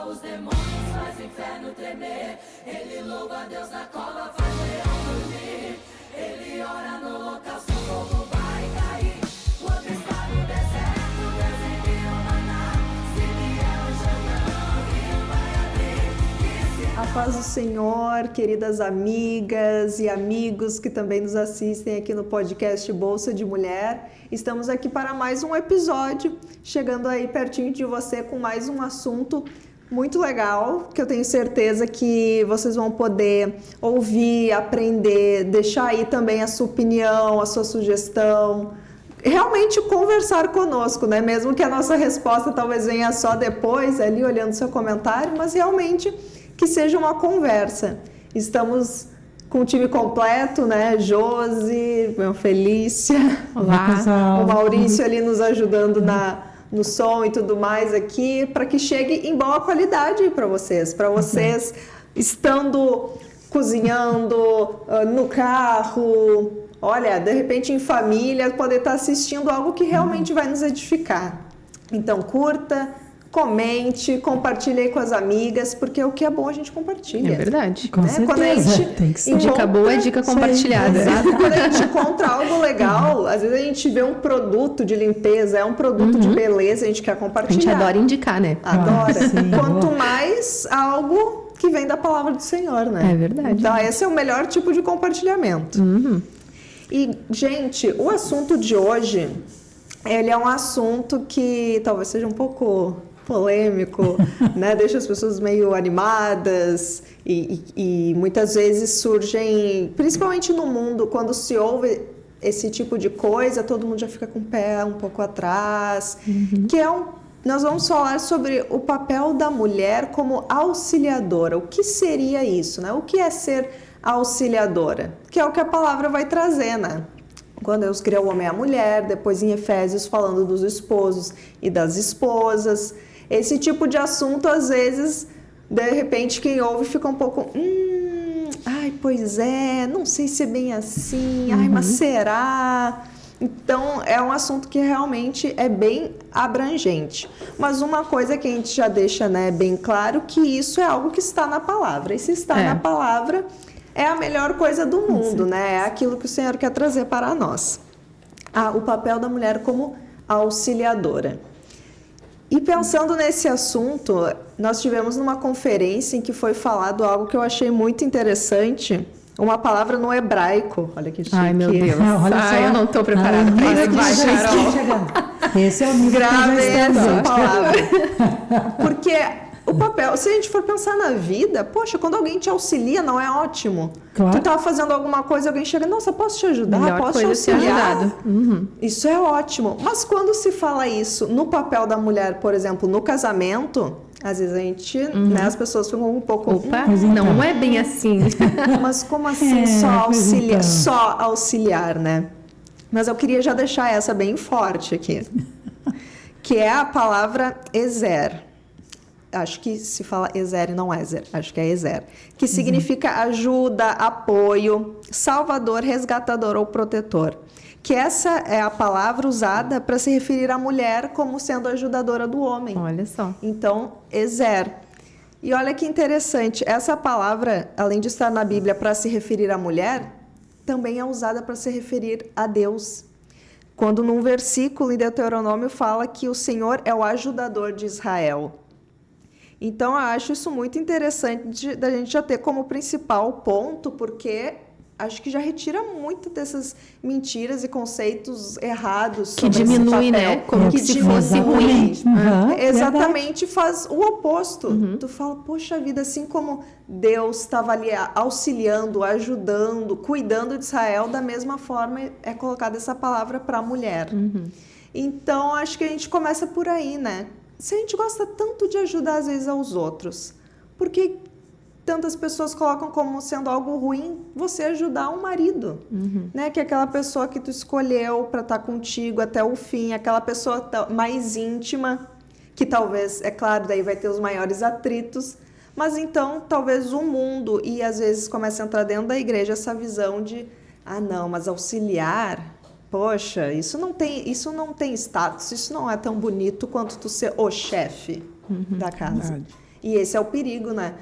os demônios, faz o inferno tremer. Ele louva a Deus na cova, faz leão dormir. Ele ora no local, seu fogo vai cair. O outro está no deserto, Deus envia o maná. Se vier o Jordão, o rio vai abrir. A paz do Senhor, queridas amigas e amigos que também nos assistem aqui no podcast Bolsa de Mulher. Estamos aqui para mais um episódio, chegando aí pertinho de você com mais um assunto muito legal, que eu tenho certeza que vocês vão poder ouvir, aprender, deixar aí também a sua opinião, a sua sugestão, realmente conversar conosco, né? Mesmo que a nossa resposta talvez venha só depois, ali olhando seu comentário, mas realmente que seja uma conversa. Estamos com o time completo, né? Josi, Felícia, olá, o Maurício ali nos ajudando no som e tudo mais aqui, para que chegue em boa qualidade para vocês estando cozinhando, no carro, olha, de repente em família, poder estar assistindo algo que realmente vai nos edificar. Então curta, comente, compartilhe aí com as amigas, porque o que é bom a gente compartilha. É verdade. Com certeza. Quando a gente tem que ser. Dica boa é dica compartilhada. Exato. Quando a gente encontra algo legal, às vezes a gente vê um produto de limpeza, é um produto de beleza, a gente quer A compartilhar. gente adora indicar, né? Adora. Sim, Quanto boa. mais algo que vem da palavra do Senhor, né? É verdade. Então, esse é o melhor tipo de compartilhamento. E, gente, o assunto de hoje, ele é um assunto que talvez seja um pouco polêmico, né? Deixa as pessoas meio animadas e muitas vezes surgem, principalmente no mundo, quando se ouve esse tipo de coisa, todo mundo já fica com o pé um pouco atrás, que é nós vamos falar sobre o papel da mulher como auxiliadora. O que seria isso, né? O que é ser auxiliadora? Que é o que a palavra vai trazer, né? Quando Deus criou o homem e a mulher, depois em Efésios falando dos esposos e das esposas. Esse tipo de assunto, às vezes, de repente, quem ouve fica um pouco... ai, pois é, não sei se é bem assim, ai, mas será? Então, é um assunto que realmente é bem abrangente. Mas uma coisa que a gente já deixa, né, bem claro, que isso é algo que está na palavra. E se está na palavra, é a melhor coisa do mundo, né? É aquilo que o Senhor quer trazer para nós. O papel da mulher como auxiliadora. E pensando nesse assunto, nós tivemos numa conferência em que foi falado algo que eu achei muito interessante, uma palavra no hebraico. Olha que chique. Ai, meu Deus. Olha só. Eu não tô preparada para isso. Vai, Carol. Esse é o nível Grave que já essa estamos. palavra. Porque o papel, se a gente for pensar na vida, poxa, quando alguém te auxilia, não é ótimo? Claro. Tu tá fazendo alguma coisa, alguém chega, nossa, posso te ajudar? Melhor Posso te coisa é ser auxiliar? ajudado. Isso é ótimo. Mas quando se fala isso no papel da mulher, por exemplo, no casamento, às vezes a gente, né, as pessoas ficam um pouco... Opa, Pois então. não é bem assim. Mas como assim pois então. só auxiliar, né? Mas eu queria já deixar essa bem forte aqui. Que é a palavra ezer. Acho que se fala ezer e não ezer. Acho que é ezer. Que significa ajuda, apoio, salvador, resgatador ou protetor. Que essa é a palavra usada para se referir à mulher como sendo ajudadora do homem. Olha só. Então, ezer. E olha que interessante, essa palavra, além de estar na Bíblia para se referir à mulher, também é usada para se referir a Deus. Quando num versículo em Deuteronômio fala que o Senhor é o ajudador de Israel. Então, eu acho isso muito interessante da gente já ter como principal ponto, porque acho que já retira muito dessas mentiras e conceitos errados Que sobre esse diminui, papel. né? Como Que se fosse diminui. ruim. Exatamente, faz o oposto. Tu fala, poxa vida, assim como Deus estava ali auxiliando, ajudando, cuidando de Israel, da mesma forma é colocada essa palavra para a mulher. Então, acho que a gente começa por aí, né? Se a gente gosta tanto de ajudar, às vezes, aos outros, por que tantas pessoas colocam como sendo algo ruim você ajudar um marido? Né? Que é aquela pessoa que tu escolheu para estar contigo até o fim, aquela pessoa mais íntima, que talvez, é claro, daí vai ter os maiores atritos, mas então talvez o mundo, e às vezes começa a entrar dentro da igreja essa visão de, não, mas auxiliar... Poxa, isso não tem status, isso não é tão bonito quanto tu ser o chefe da casa. Verdade. E esse é o perigo, né?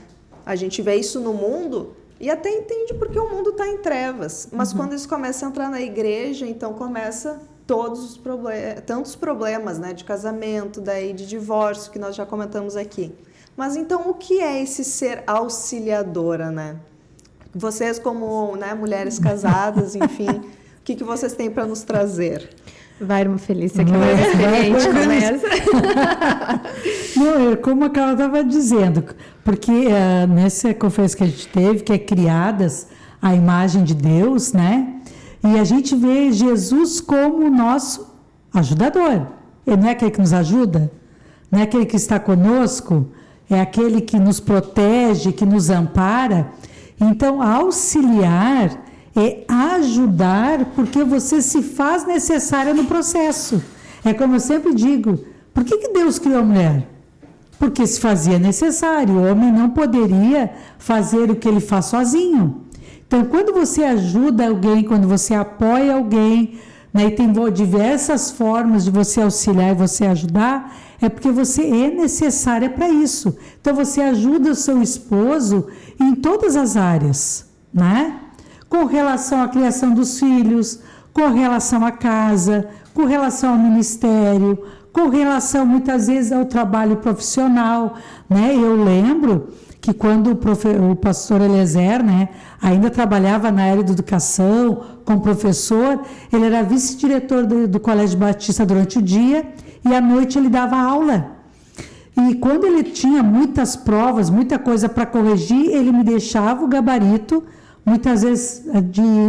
A gente vê isso no mundo e até entende porque o mundo está em trevas. Mas quando isso começa a entrar na igreja, então começa tantos problemas, né? De casamento, daí de divórcio, que nós já comentamos aqui. Mas então o que é esse ser auxiliadora, né? Vocês como, né, mulheres casadas, enfim, o que vocês têm para nos trazer? Vai, irmã Felícia, que é mais experiente, começa. Não, como a Carla estava dizendo, porque nessa conferência que a gente teve, que é criadas à imagem de Deus, né? E a gente vê Jesus como o nosso ajudador. Ele não é aquele que nos ajuda, não é aquele que está conosco, é aquele que nos protege, que nos ampara. Então, auxiliar é ajudar porque você se faz necessária no processo. É como eu sempre digo, por que Deus criou a mulher? Porque se fazia necessário, o homem não poderia fazer o que ele faz sozinho. Então, quando você ajuda alguém, quando você apoia alguém, né, e tem diversas formas de você auxiliar e você ajudar, é porque você é necessária para isso. Então, você ajuda o seu esposo em todas as áreas, né? Com relação à criação dos filhos, com relação à casa, com relação ao ministério, com relação muitas vezes ao trabalho profissional, né? Eu lembro que quando o pastor Eliezer, né, ainda trabalhava na área de educação, como professor, ele era vice-diretor do Colégio Batista durante o dia e à noite ele dava aula. E quando ele tinha muitas provas, muita coisa para corrigir, ele me deixava o gabarito, muitas vezes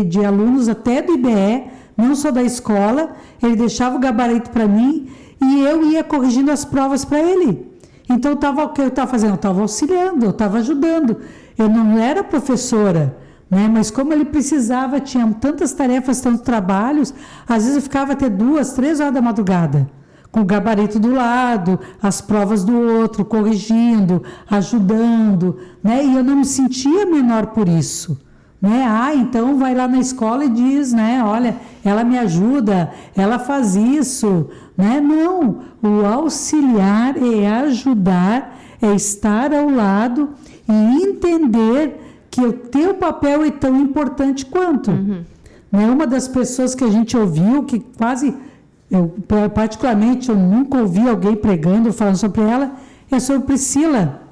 de alunos até do IBE, não só da escola, ele deixava o gabarito para mim e eu ia corrigindo as provas para ele. Então, o que eu estava fazendo? Eu estava auxiliando, eu estava ajudando. Eu não era professora, né? Mas como ele precisava, tinha tantas tarefas, tantos trabalhos, às vezes eu ficava até 2, 3 horas da madrugada, com o gabarito do lado, as provas do outro, corrigindo, ajudando, né? E eu não me sentia menor por isso. Né? Então vai lá na escola e diz, né? Olha, ela me ajuda, ela faz isso, né? Não, o auxiliar é ajudar, é estar ao lado e entender que o teu papel é tão importante quanto. Né? Uma das pessoas que a gente ouviu, que particularmente, eu nunca ouvi alguém pregando, falando sobre ela, é sobre Priscila,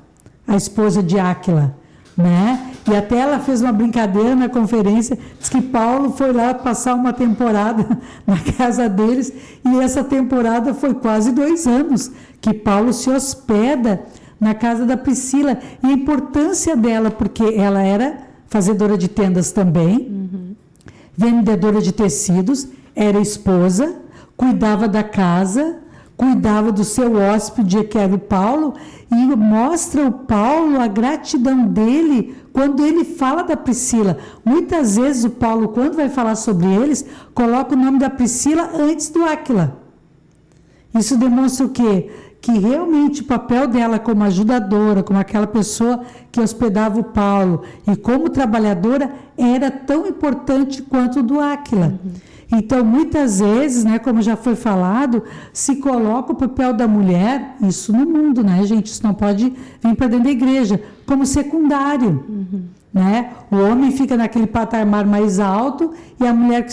a esposa de Áquila, né? E até ela fez uma brincadeira na conferência, diz que Paulo foi lá passar uma temporada na casa deles, e essa temporada foi quase 2 anos, que Paulo se hospeda na casa da Priscila, e a importância dela, porque ela era fazedora de tendas também, vendedora de tecidos, era esposa, cuidava da casa, cuidava do seu hóspede, que era o Paulo, e mostra o Paulo a gratidão dele quando ele fala da Priscila. Muitas vezes o Paulo, quando vai falar sobre eles, coloca o nome da Priscila antes do Áquila. Isso demonstra o quê? Que realmente o papel dela como ajudadora, como aquela pessoa que hospedava o Paulo e como trabalhadora era tão importante quanto o do Áquila. Então, muitas vezes, né, como já foi falado, se coloca o papel da mulher, isso no mundo, né, gente? Isso não pode vir para dentro da igreja, como secundário. Né? O homem fica naquele patamar mais alto e a mulher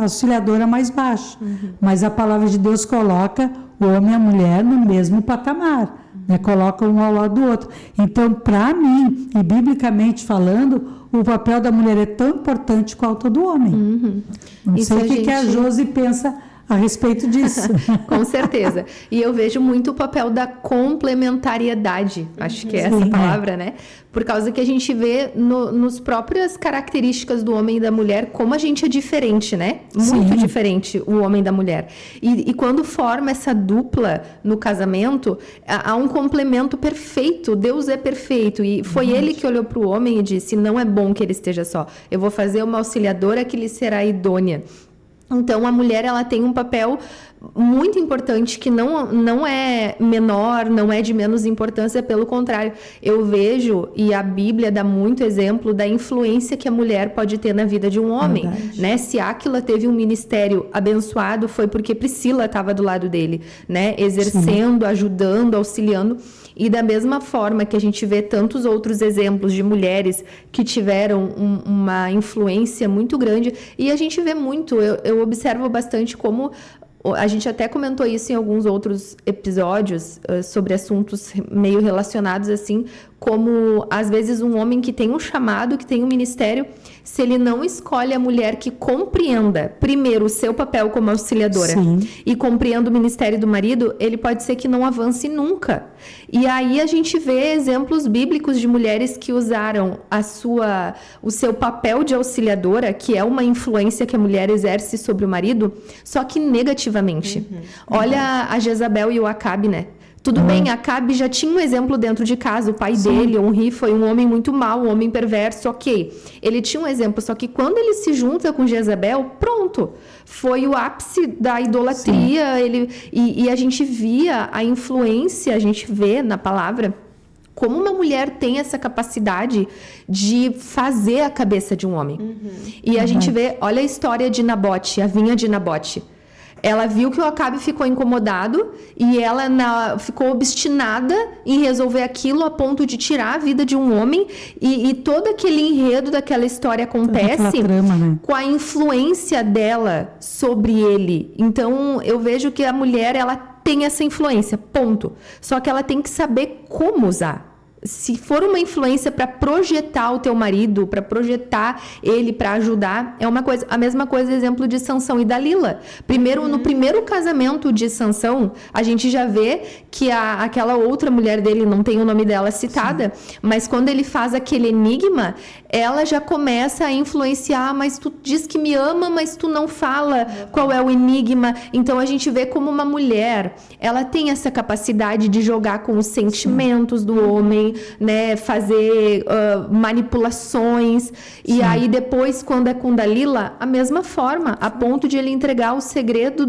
auxiliadora mais baixo. Mas a palavra de Deus coloca o homem e a mulher no mesmo patamar, né? Coloca um ao lado do outro. Então, para mim, e biblicamente falando, o papel da mulher é tão importante quanto o do homem. Não Isso sei o que a Josi pensa a respeito disso. Com certeza. E eu vejo muito o papel da complementariedade, acho que é essa palavra, né? Por causa que a gente vê nos próprias características do homem e da mulher, como a gente é diferente, né? Muito diferente o homem da mulher. E quando forma essa dupla no casamento, há um complemento perfeito. Deus é perfeito. E foi ele que olhou para o homem e disse, não é bom que ele esteja só. Eu vou fazer uma auxiliadora que lhe será idônea. Então, a mulher, ela tem um papel muito importante, que não é menor, não é de menos importância, pelo contrário. Eu vejo, e a Bíblia dá muito exemplo da influência que a mulher pode ter na vida de um homem, né? Se Áquila teve um ministério abençoado, foi porque Priscila estava do lado dele, né? Exercendo, ajudando, auxiliando. E da mesma forma que a gente vê tantos outros exemplos de mulheres que tiveram uma influência muito grande, e a gente vê muito, eu observo bastante como, a gente até comentou isso em alguns outros episódios, sobre assuntos meio relacionados assim, como às vezes um homem que tem um chamado, que tem um ministério, se ele não escolhe a mulher que compreenda primeiro o seu papel como auxiliadora, Sim. e compreenda o ministério do marido, ele pode ser que não avance nunca. E aí a gente vê exemplos bíblicos de mulheres que usaram o seu papel de auxiliadora, que é uma influência que a mulher exerce sobre o marido, só que negativamente. Olha a Jezabel e o Acabe, né? Tudo bem, Acabe já tinha um exemplo dentro de casa, o pai dele, Onri, foi um homem muito mau, um homem perverso, ok. Ele tinha um exemplo, só que quando ele se junta com Jezabel, pronto, foi o ápice da idolatria, e a gente via a influência, a gente vê na palavra, como uma mulher tem essa capacidade de fazer a cabeça de um homem. E a gente vê, olha a história de Nabote, a vinha de Nabote. Ela viu que o Acabe ficou incomodado e ela ficou obstinada em resolver aquilo a ponto de tirar a vida de um homem, e todo aquele enredo daquela história acontece trama, né? com a influência dela sobre ele. Então eu vejo que a mulher, ela tem essa influência, ponto. Só que ela tem que saber como usar. Se for uma influência para projetar o teu marido, para projetar ele, para ajudar, é uma coisa. A mesma coisa, exemplo de Sansão e Dalila. No primeiro casamento de Sansão, a gente já vê que aquela outra mulher dele, não tem o nome dela citada, mas quando ele faz aquele enigma, ela já começa a influenciar, mas tu diz que me ama, mas tu não fala qual é o enigma. Então a gente vê como uma mulher, ela tem essa capacidade de jogar com os sentimentos do homem, né, fazer manipulações, e aí depois, quando é com Dalila, a mesma forma, a ponto de ele entregar o segredo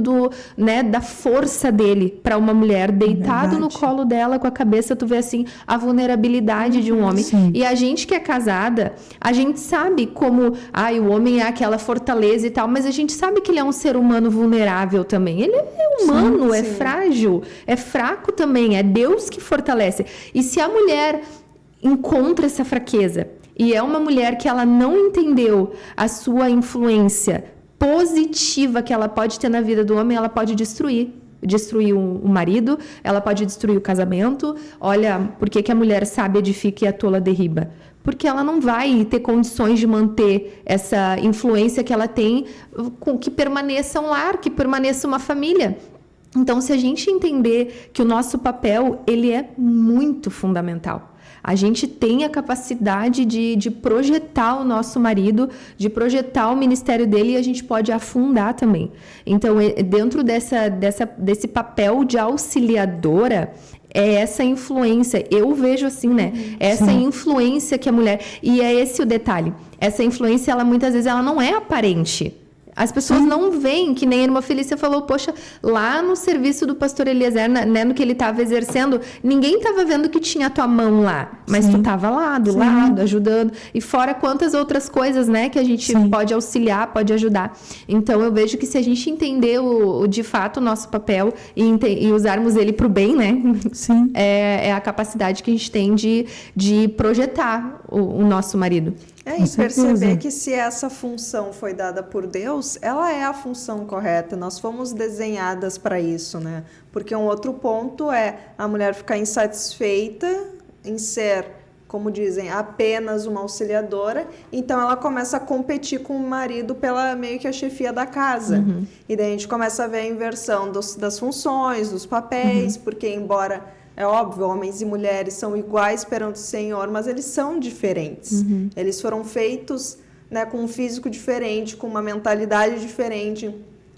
da força dele para uma mulher, deitado no colo dela com a cabeça. Tu vê assim a vulnerabilidade de um homem. E a gente que é casada, a gente sabe como o homem é aquela fortaleza e tal, mas a gente sabe que ele é um ser humano vulnerável também. Ele é humano, é frágil, é fraco também, é Deus que fortalece. E se a mulher encontra essa fraqueza e é uma mulher que ela não entendeu a sua influência positiva que ela pode ter na vida do homem, ela pode destruir o marido, ela pode destruir o casamento. Olha, por que a mulher sábia edifica e a tola derriba? Porque ela não vai ter condições de manter essa influência que ela tem, que permaneça um lar, que permaneça uma família. Então, se a gente entender que o nosso papel, ele é muito fundamental. A gente tem a capacidade de projetar o nosso marido, de projetar o ministério dele, e a gente pode afundar também. Então, dentro desse papel de auxiliadora, é essa influência, eu vejo assim, né? Essa influência que a mulher... E é esse o detalhe. Essa influência, ela muitas vezes, ela não é aparente. As pessoas não veem, que nem a irmã Felícia falou, poxa, lá no serviço do pastor Eliezer, né, no que ele estava exercendo, ninguém estava vendo que tinha a tua mão lá, mas tu estava lá, do lado, ajudando, e fora quantas outras coisas, né, que a gente pode auxiliar, pode ajudar. Então, eu vejo que se a gente entender de fato o nosso papel e usarmos ele para o bem, né, é a capacidade que a gente tem de projetar o nosso marido. E perceber que se essa função foi dada por Deus, ela é a função correta. Nós fomos desenhadas para isso, né? Porque um outro ponto é a mulher ficar insatisfeita em ser, como dizem, apenas uma auxiliadora. Então ela começa a competir com o marido pela meio que a chefia da casa. E daí a gente começa a ver a inversão das funções, dos papéis, porque embora... É óbvio, homens e mulheres são iguais perante o Senhor, mas eles são diferentes. Eles foram feitos, né, com um físico diferente, com uma mentalidade diferente,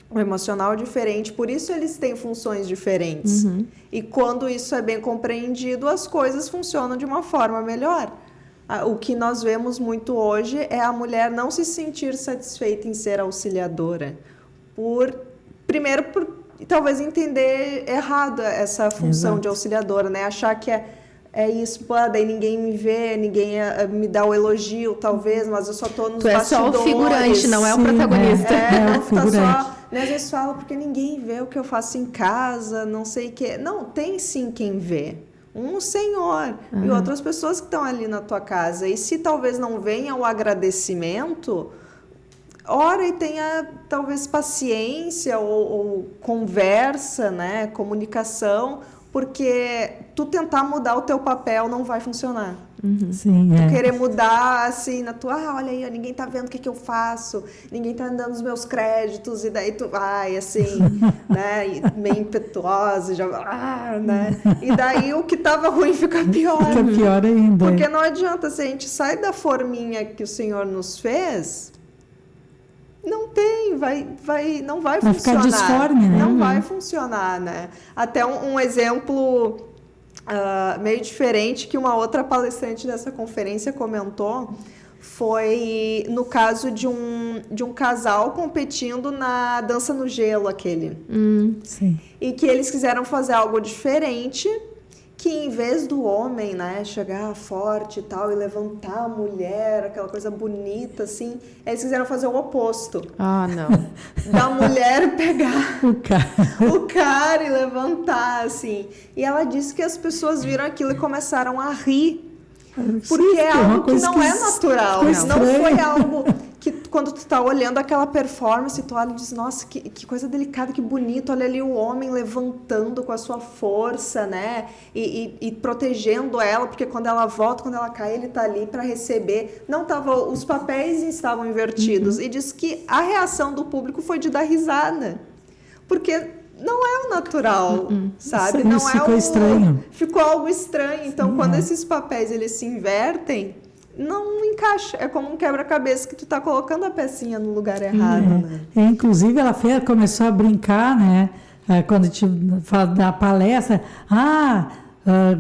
um emocional diferente. Por isso eles têm funções diferentes. E quando isso é bem compreendido, as coisas funcionam de uma forma melhor. O que nós vemos muito hoje é a mulher não se sentir satisfeita em ser auxiliadora. Primeiro, por e talvez entender errado essa função de auxiliadora, né? Achar que é isso, pô, daí ninguém me vê, ninguém me dá o elogio, talvez, mas eu só tô nos bastidores. Tu é só o figurante, não é o protagonista. Não, figurante. tá só... Né, às vezes fala, porque ninguém vê o que eu faço em casa, não sei o quê. Não, tem sim quem vê. Um Senhor e outras pessoas que estão ali na tua casa. E se talvez não venha o agradecimento, ora e tenha talvez paciência ou conversa, né, comunicação, porque tu tentar mudar o teu papel não vai funcionar. Sim, Tu querer mudar assim na tua, olha aí, ó, ninguém tá vendo o que eu faço, ninguém tá dando os meus créditos, e daí tu vai assim, né, e meio impetuosa, já, né, e daí o que tava ruim fica pior. Fica pior ainda. Porque não adianta, se a gente sai da forminha que o Senhor nos fez, não tem, não vai Vai funcionar. ficar disforme, né? Não vai funcionar, né? Até um exemplo meio diferente que uma outra palestrante dessa conferência comentou foi no caso de um casal competindo na dança no gelo, aquele. Sim. E que eles quiseram fazer algo diferente, que em vez do homem, né, chegar forte e tal, e levantar a mulher, aquela coisa bonita, assim, eles quiseram fazer o oposto. Ah, não. Da mulher pegar O o cara e levantar, assim. E ela disse que as pessoas viram aquilo e começaram a rir. Porque é algo que não é natural. Não foi algo que quando tu tá olhando aquela performance, tu olha e diz, nossa, que coisa delicada, que bonito. Olha ali o homem levantando com a sua força, né? E protegendo ela, porque quando ela volta, quando ela cai, ele tá ali para receber. Não tava, os papéis estavam invertidos. E diz que a reação do público foi de dar risada. Porque não é o natural, sabe? Isso Não ficou estranho. Ficou algo estranho. Então, quando esses papéis eles se invertem, não encaixa. É como um quebra-cabeça que tu tá colocando a pecinha no lugar errado, né? Inclusive, ela começou a brincar, né? Quando te fala da palestra,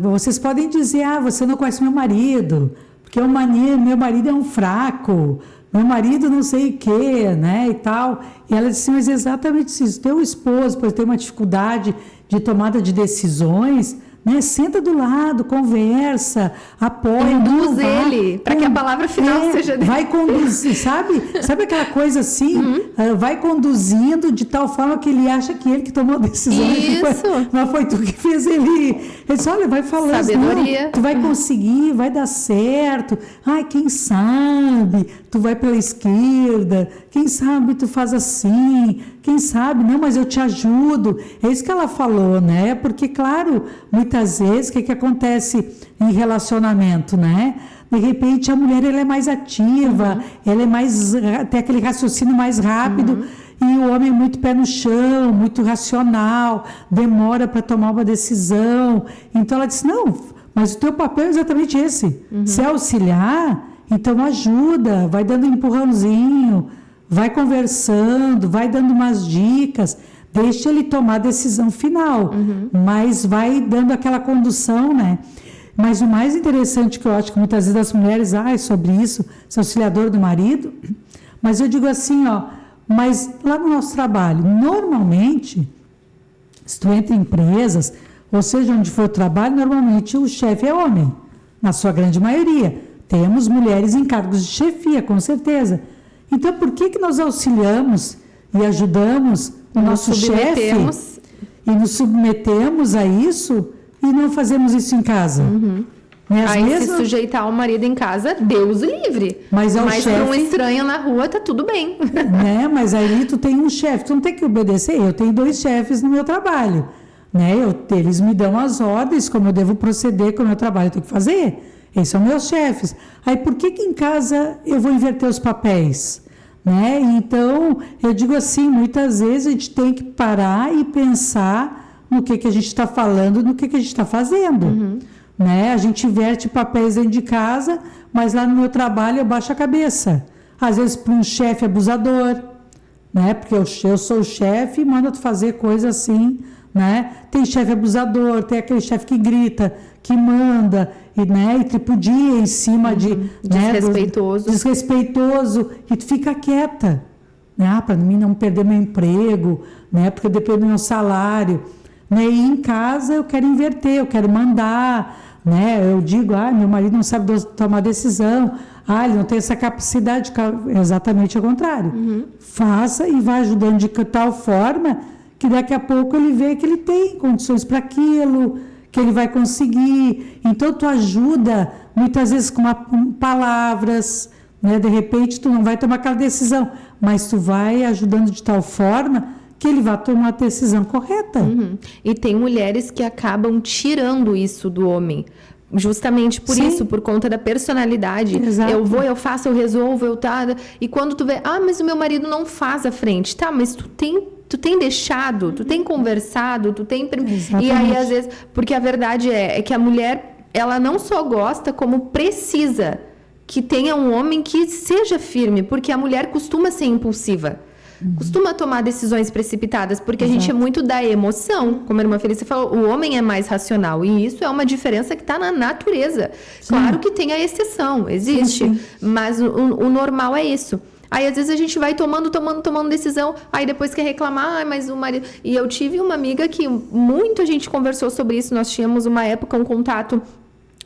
vocês podem dizer, você não conhece meu marido, porque meu marido é um fraco, meu marido não sei o quê, né, e tal. E ela disse, mas exatamente isso, teu esposo, pois tem uma dificuldade de tomada de decisões, né, senta do lado, conversa, apoia. Induz ele, para que a palavra final seja dele. Vai conduzir, sabe aquela coisa assim? Vai conduzindo de tal forma que ele acha que ele que tomou a decisão. Isso. Mas foi tu que fez ele disse, olha, vai falando. Sabedoria. Não, tu vai conseguir, vai dar certo. Ai, quem sabe? Tu vai pela esquerda. Quem sabe tu faz assim? Quem sabe? Não, mas eu te ajudo. É isso que ela falou, né? Porque, claro, muitas vezes, o que acontece em relacionamento, né? De repente, a mulher ela é mais ativa, ela é mais, tem aquele raciocínio mais rápido, e o homem é muito pé no chão, muito racional, demora para tomar uma decisão. Então, ela disse, não, mas o teu papel é exatamente esse. Se auxiliar, então ajuda, vai dando um empurrãozinho, vai conversando, vai dando umas dicas, deixa ele tomar a decisão final, mas vai dando aquela condução, né? Mas o mais interessante que eu acho que muitas vezes as mulheres, sobre isso, ser auxiliador do marido, mas eu digo assim, mas lá no nosso trabalho, normalmente, se tu entra em empresas, ou seja, onde for o trabalho, normalmente o chefe é homem, na sua grande maioria. Temos mulheres em cargos de chefia, com certeza. Então, por que nós auxiliamos e ajudamos o nosso chefe e nos submetemos a isso e não fazemos isso em casa? Se sujeitar ao marido em casa, Deus o livre. Mas para um estranho na rua, tá tudo bem. Né? Mas aí tu tem um chefe, tu não tem que obedecer. Eu tenho 2 chefes no meu trabalho. Né? Eles me dão as ordens, como eu devo proceder com o meu trabalho, eu tenho que fazer. Esses são meus chefes. Aí por que em casa eu vou inverter os papéis? Né? Então, eu digo assim, muitas vezes a gente tem que parar e pensar no que a gente está falando, no que a gente está fazendo. Né? A gente inverte papéis dentro de casa, mas lá no meu trabalho eu baixo a cabeça. Às vezes para um chefe abusador, né? Porque eu sou o chefe e manda tu fazer coisa assim, né? Tem chefe abusador, tem aquele chefe que grita, que manda, e tripudia em cima de... Desrespeitoso. Desrespeitoso, e tu fica quieta. né? Para mim não perder meu emprego, né? Porque eu dependo do meu salário, né? E em casa eu quero inverter, eu quero mandar, né? Eu digo, meu marido não sabe tomar decisão, ele não tem essa capacidade. Exatamente ao contrário. Faça e vá ajudando de tal forma que daqui a pouco ele vê que ele tem condições para aquilo, que ele vai conseguir. Então tu ajuda muitas vezes com palavras, né? De repente tu não vai tomar aquela decisão, mas tu vai ajudando de tal forma que ele vai tomar a decisão correta. E tem mulheres que acabam tirando isso do homem. Justamente por Sim. isso, por conta da personalidade. Exato. Eu vou, eu faço, eu resolvo, e quando tu vê, mas o meu marido não faz à frente. Tá, mas tu tem deixado, tu tem conversado, tu tem... Exatamente. E aí, às vezes... Porque a verdade é que a mulher, ela não só gosta, como precisa que tenha um homem que seja firme, porque a mulher costuma ser impulsiva. Costuma tomar decisões precipitadas, porque a gente é muito da emoção. Como a irmã Felícia falou, o homem é mais racional. E isso é uma diferença que está na natureza. Sim. Claro que tem a exceção, existe. Sim. Mas o normal é isso. Aí, às vezes, a gente vai tomando decisão, aí depois quer reclamar, mas o marido... E eu tive uma amiga que muito a gente conversou sobre isso, nós tínhamos uma época um contato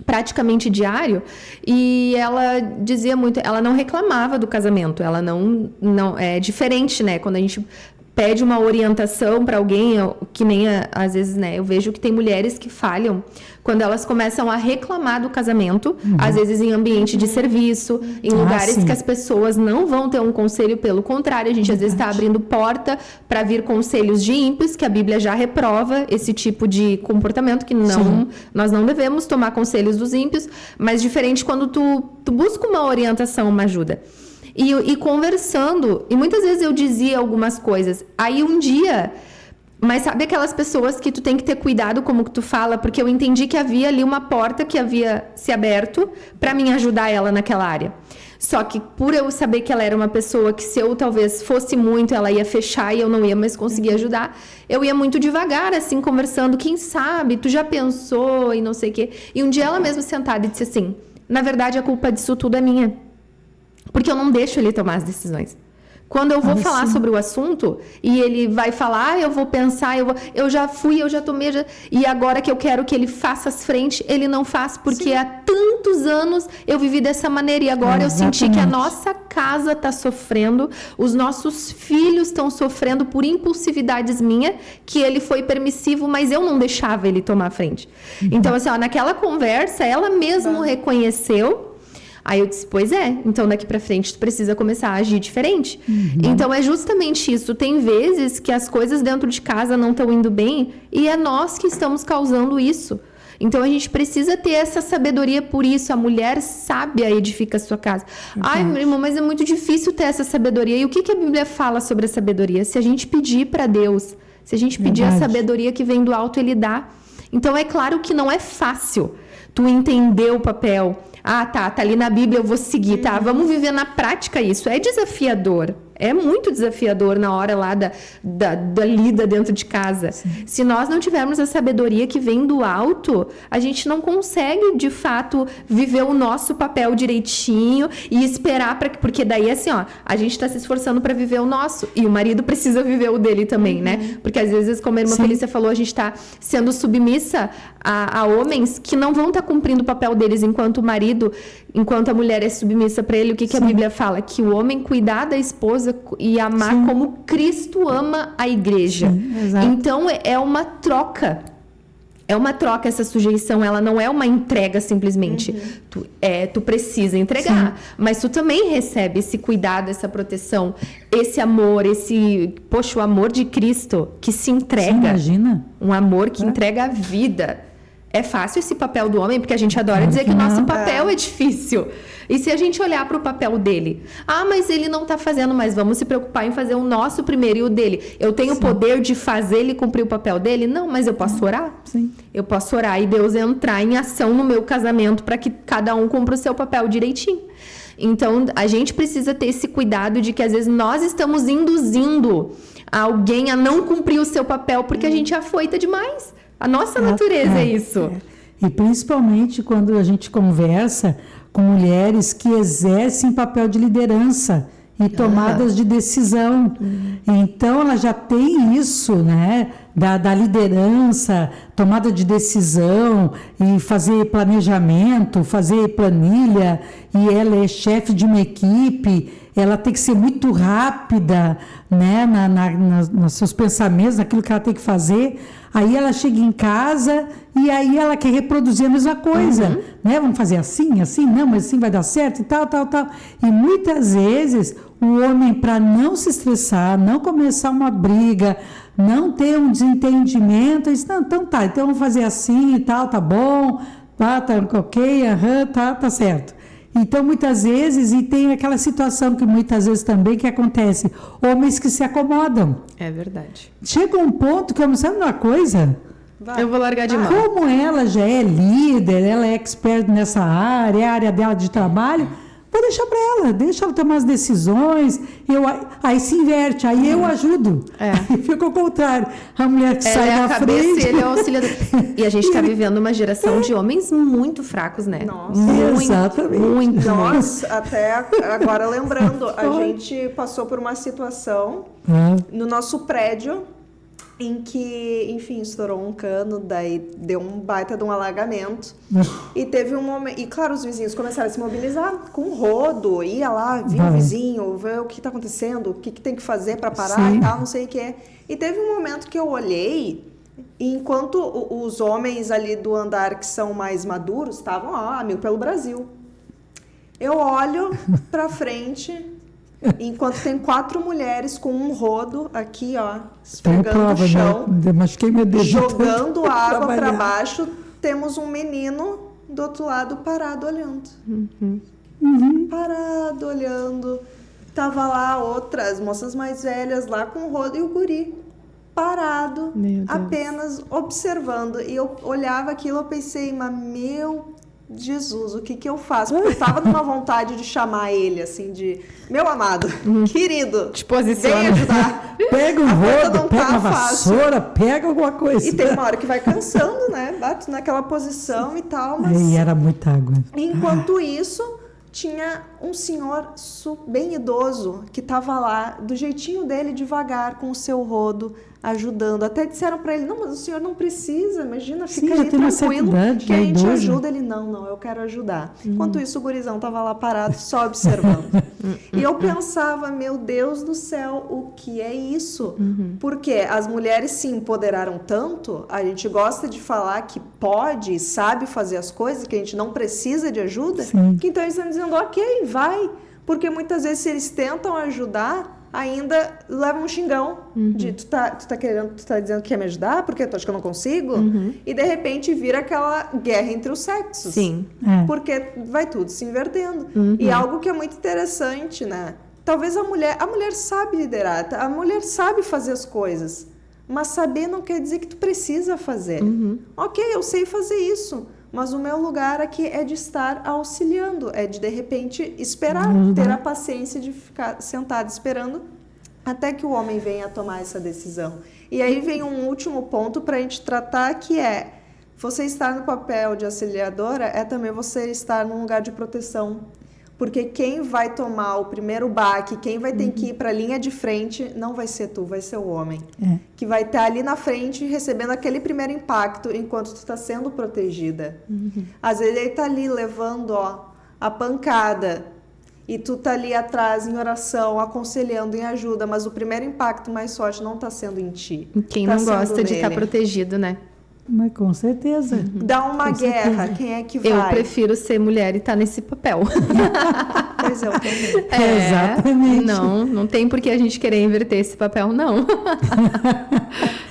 praticamente diário, e ela dizia muito, ela não reclamava do casamento, ela não é diferente, né, quando a gente pede uma orientação para alguém, que nem às vezes, né, eu vejo que tem mulheres que falham quando elas começam a reclamar do casamento, às vezes em ambiente de serviço, em lugares sim. que as pessoas não vão ter um conselho, pelo contrário, a gente às vezes está abrindo porta para vir conselhos de ímpios, que a Bíblia já reprova esse tipo de comportamento, que nós não devemos tomar conselhos dos ímpios, mas diferente quando tu busca uma orientação, uma ajuda. E conversando, e muitas vezes eu dizia algumas coisas, aí um dia... Mas sabe aquelas pessoas que tu tem que ter cuidado como que tu fala, porque eu entendi que havia ali uma porta que havia se aberto para mim ajudar ela naquela área. Só que por eu saber que ela era uma pessoa que se eu talvez fosse muito, ela ia fechar e eu não ia mais conseguir ajudar, eu ia muito devagar, assim, conversando, quem sabe, tu já pensou e não sei o quê. E um dia ela mesma sentada e disse assim, na verdade a culpa disso tudo é minha, porque eu não deixo ele tomar as decisões. Quando eu vou falar sobre o assunto e ele vai falar, eu vou pensar, eu já fui, eu já tomei, e agora que eu quero que ele faça as frentes, ele não faz, porque há tantos anos eu vivi dessa maneira e agora eu senti que a nossa casa está sofrendo, os nossos filhos estão sofrendo por impulsividades minhas, que ele foi permissivo, mas eu não deixava ele tomar a frente. Então, assim, naquela conversa, ela mesmo reconheceu. Aí eu disse, pois é, então daqui pra frente tu precisa começar a agir diferente. Então é justamente isso, tem vezes que as coisas dentro de casa não estão indo bem e é nós que estamos causando isso. Então a gente precisa ter essa sabedoria, por isso a mulher sábia edifica a sua casa. Ai, meu irmão, mas é muito difícil ter essa sabedoria. E o que a Bíblia fala sobre a sabedoria? Se a gente pedir para Deus, se a gente pedir a sabedoria que vem do alto, Ele dá. Então é claro que não é fácil tu entender o papel. Tá ali na Bíblia, eu vou seguir, tá? Vamos viver na prática isso. É desafiador. É muito desafiador na hora lá da lida dentro de casa. Sim. Se nós não tivermos a sabedoria que vem do alto, a gente não consegue, de fato, viver o nosso papel direitinho e esperar para... Porque daí, assim, a gente está se esforçando para viver o nosso. E o marido precisa viver o dele também, né? Porque às vezes, como a irmã Felícia falou, a gente está sendo submissa a homens que não vão estar cumprindo o papel deles enquanto o marido, enquanto a mulher é submissa para ele. O que a Bíblia fala? Que o homem cuidar da esposa e amar como Cristo ama a igreja. Então é uma troca. É uma troca essa sujeição, ela não é uma entrega simplesmente. Tu precisa entregar, mas tu também recebe esse cuidado, essa proteção, esse amor, o amor de Cristo que se entrega. Sim, imagina. Um amor que entrega a vida. É fácil esse papel do homem, porque a gente adora dizer que o nosso papel é difícil. E se a gente olhar para o papel dele? Mas ele não está fazendo, mas vamos se preocupar em fazer o nosso primeiro e o dele. Eu tenho o poder de fazer ele cumprir o papel dele? Não, mas eu posso orar? Sim. Eu posso orar e Deus entrar em ação no meu casamento para que cada um cumpra o seu papel direitinho. Então, a gente precisa ter esse cuidado de que às vezes nós estamos induzindo alguém a não cumprir o seu papel porque a gente é afoita demais. A nossa natureza é isso. E principalmente quando a gente conversa com mulheres que exercem papel de liderança, e tomadas de decisão. Então, ela já tem isso, né? Da liderança, tomada de decisão, e fazer planejamento, fazer planilha, e ela é chefe de uma equipe, ela tem que ser muito rápida, né? Nos seus pensamentos, naquilo que ela tem que fazer. Aí ela chega em casa e aí ela quer reproduzir a mesma coisa, né? Vamos fazer assim, assim, não, mas assim vai dar certo e tal, tal, tal. E muitas vezes o homem, para não se estressar, não começar uma briga, não ter um desentendimento, diz, não, então tá, então vamos fazer assim e tal, tá bom, tá ok, tá certo. Então, muitas vezes, e tem aquela situação que muitas vezes também que acontece, homens que se acomodam. É verdade. Chega um ponto que, sabe uma coisa? Eu vou largar de mão. Como ela já é líder, ela é expert nessa área, é a área dela de trabalho, vou deixar para ela, deixa ela tomar as decisões, aí se inverte, aí eu ajudo. Aí fica ao contrário, a mulher que sai é a da cabeça, frente... ele é o auxiliador. E a gente está vivendo uma geração de homens muito fracos, né? Nossa. Muito, Exatamente. muito. Nossa, até agora lembrando, a gente passou por uma situação no nosso prédio em que, enfim, estourou um cano, daí deu um baita de um alagamento. E teve um momento... E, claro, os vizinhos começaram a se mobilizar com um rodo. Ia lá, via o vizinho, ver o que está acontecendo, o que tem que fazer para parar e tal, não sei o que. E teve um momento que eu olhei, e enquanto os homens ali do andar que são mais maduros estavam, a mil pelo Brasil. Eu olho para frente... Enquanto tem 4 mulheres com um rodo aqui, ó, esfregando o chão, machuquei meu dedo, jogando água para baixo, temos um menino do outro lado parado olhando. Parado olhando. Tava lá outras moças mais velhas lá com o rodo e o guri parado, apenas observando. E eu olhava aquilo, eu pensei, mas meu Jesus, o que eu faço? Porque eu tava numa vontade de chamar ele, assim, de... Meu amado, querido, te posiciona. vem ajudar. Pega um rodo, pega uma vassoura, pega alguma coisa. E tem uma hora que vai cansando, né? Bate naquela posição e tal, mas... E era muita água. Enquanto isso, tinha um senhor bem idoso que tava lá, do jeitinho dele, devagar, com o seu rodo, ajudando. Até disseram para ele, não, mas o senhor não precisa, imagina, fica já aí tem uma certa tranquilo, idade, que a né, gente idoso. ajuda. Ele, não, eu quero ajudar. Enquanto isso, o gurizão tava lá parado, só observando. E eu pensava, meu Deus do céu, o que é isso? Porque as mulheres se empoderaram tanto, a gente gosta de falar que pode e sabe fazer as coisas, que a gente não precisa de ajuda, que então eles estão dizendo, ok, vai. Porque muitas vezes, se eles tentam ajudar, ainda levam um xingão de tu tá dizendo que quer me ajudar porque tu acha que eu não consigo? E de repente vira aquela guerra entre os sexos. Sim. Porque vai tudo se invertendo. E algo que é muito interessante, né? Talvez a mulher sabe liderar, a mulher sabe fazer as coisas, mas saber não quer dizer que tu precisa fazer. Ok, eu sei fazer isso, mas o meu lugar aqui é de estar auxiliando, é de repente esperar, ter a paciência de ficar sentado esperando até que o homem venha tomar essa decisão. E aí vem um último ponto para a gente tratar, que é você estar no papel de auxiliadora é também você estar num lugar de proteção. Porque quem vai tomar o primeiro baque, quem vai ter que ir para a linha de frente, não vai ser tu, vai ser o homem. Que vai estar ali na frente recebendo aquele primeiro impacto enquanto tu está sendo protegida. Às vezes ele está ali levando a pancada e tu tá ali atrás em oração, aconselhando, em ajuda, mas o primeiro impacto mais forte não está sendo em ti. Quem tá não gosta de estar nele. protegido, né? Mas com certeza. Dá uma Com guerra, certeza. quem é que vai? Eu prefiro ser mulher e estar nesse papel. Pois é, eu também. Exatamente. Não tem por que a gente querer inverter esse papel, não.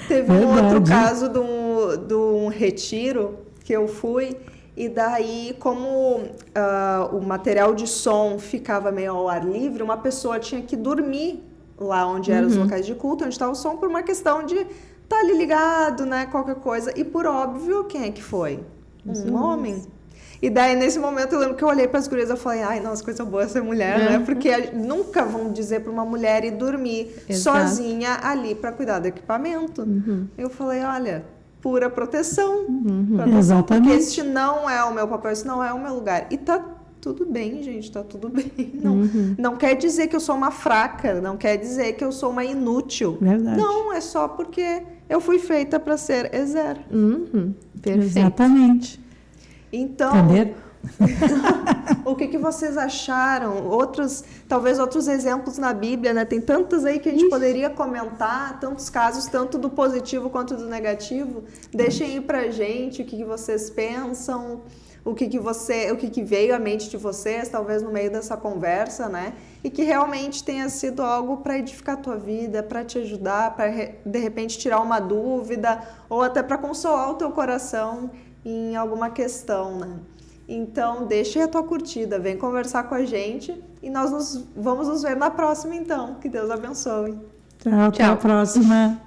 Teve um Verdade. outro caso de um retiro que eu fui, e daí, como o material de som ficava meio ao ar livre, uma pessoa tinha que dormir lá onde eram os locais de culto, onde estava o som, por uma questão de estar ali ligado, né, qualquer coisa. E por óbvio, quem é que foi? Um homem. E daí, nesse momento, eu lembro que eu olhei para as gurias e falei, ai, nossa, coisa boa ser mulher, né? Porque nunca vão dizer para uma mulher ir dormir sozinha ali para cuidar do equipamento. Eu falei, olha, pura proteção. Proteção, Exatamente. porque este não é o meu papel, esse não é o meu lugar. E tá tudo bem, gente, tá tudo bem. Não quer dizer que eu sou uma fraca, não quer dizer que eu sou uma inútil. Verdade. Não, é só porque eu fui feita para ser Ezer. Perfeito. Exatamente. Então, Entender? o que vocês acharam? Talvez outros exemplos na Bíblia, né? Tem tantos aí que a gente poderia comentar, tantos casos, tanto do positivo quanto do negativo. Deixem aí pra gente o que vocês pensam, o que veio à mente de vocês, talvez no meio dessa conversa, né? E que realmente tenha sido algo para edificar a tua vida, para te ajudar, para de repente tirar uma dúvida ou até para consolar o teu coração em alguma questão, né? Então, deixa aí a tua curtida, vem conversar com a gente e nós vamos nos ver na próxima, então. Que Deus abençoe. Tchau, até a próxima.